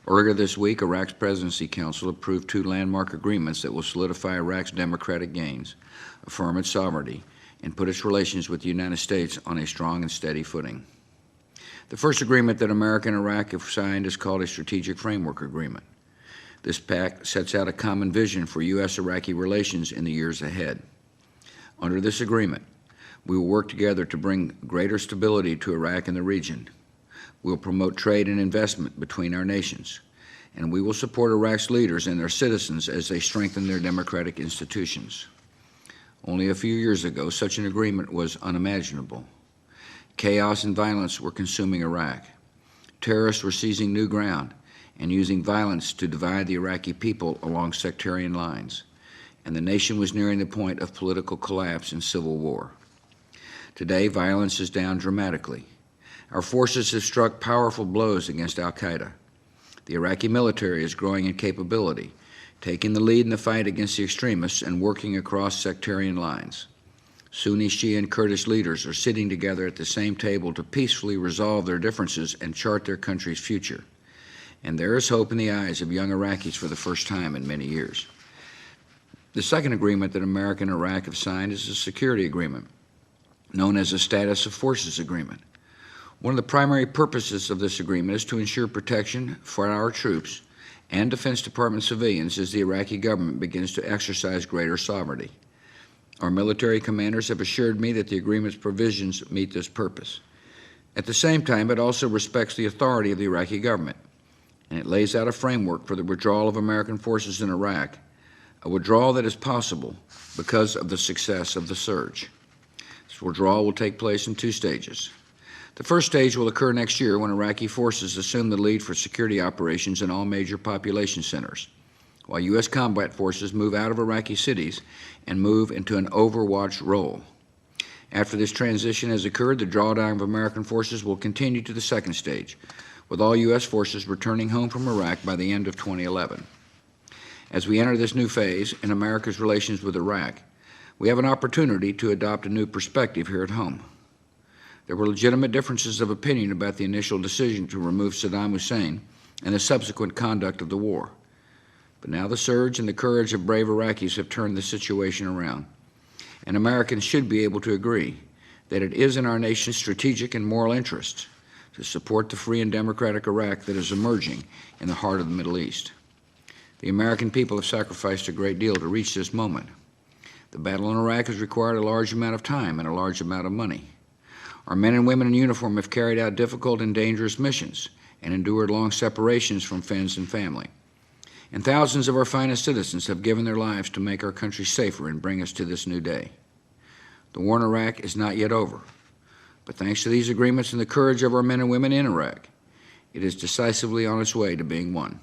Earlier this week, Iraq's Presidency Council approved two landmark agreements that will solidify Iraq's democratic gains, affirm its sovereignty, and put its relations with the United States on a strong and steady footing. The first agreement that America and Iraq have signed is called a Strategic Framework Agreement. This pact sets out a common vision for U.S.-Iraqi relations in the years ahead. Under this agreement, we will work together to bring greater stability to Iraq and the region. We will promote trade and investment between our nations, and we will support Iraq's leaders and their citizens as they strengthen their democratic institutions. Only a few years ago, such an agreement was unimaginable. Chaos and violence were consuming Iraq. Terrorists were seizing new ground and using violence to divide the Iraqi people along sectarian lines, and the nation was nearing the point of political collapse and civil war. Today, violence is down dramatically. Our forces have struck powerful blows against al-Qaeda. The Iraqi military is growing in capability, taking the lead in the fight against the extremists and working across sectarian lines. Sunni, Shia, and Kurdish leaders are sitting together at the same table to peacefully resolve their differences and chart their country's future. And there is hope in the eyes of young Iraqis for the first time in many years. The second agreement that America and Iraq have signed is a security agreement, known as a Status of Forces Agreement. One of the primary purposes of this agreement is to ensure protection for our troops and Defense Department civilians as the Iraqi government begins to exercise greater sovereignty. Our military commanders have assured me that the agreement's provisions meet this purpose. At the same time, it also respects the authority of the Iraqi government, and it lays out a framework for the withdrawal of American forces in Iraq, a withdrawal that is possible because of the success of the surge. This withdrawal will take place in two stages. The first stage will occur next year when Iraqi forces assume the lead for security operations in all major population centers, while U.S. combat forces move out of Iraqi cities and move into an overwatch role. After this transition has occurred, the drawdown of American forces will continue to the second stage, with all U.S. forces returning home from Iraq by the end of 2011. As we enter this new phase in America's relations with Iraq, we have an opportunity to adopt a new perspective here at home. There were legitimate differences of opinion about the initial decision to remove Saddam Hussein and the subsequent conduct of the war. But now the surge and the courage of brave Iraqis have turned the situation around, and Americans should be able to agree that it is in our nation's strategic and moral interests to support the free and democratic Iraq that is emerging in the heart of the Middle East. The American people have sacrificed a great deal to reach this moment. The battle in Iraq has required a large amount of time and a large amount of money. Our men and women in uniform have carried out difficult and dangerous missions and endured long separations from friends and family. And thousands of our finest citizens have given their lives to make our country safer and bring us to this new day. The war in Iraq is not yet over, but thanks to these agreements and the courage of our men and women in Iraq, it is decisively on its way to being won.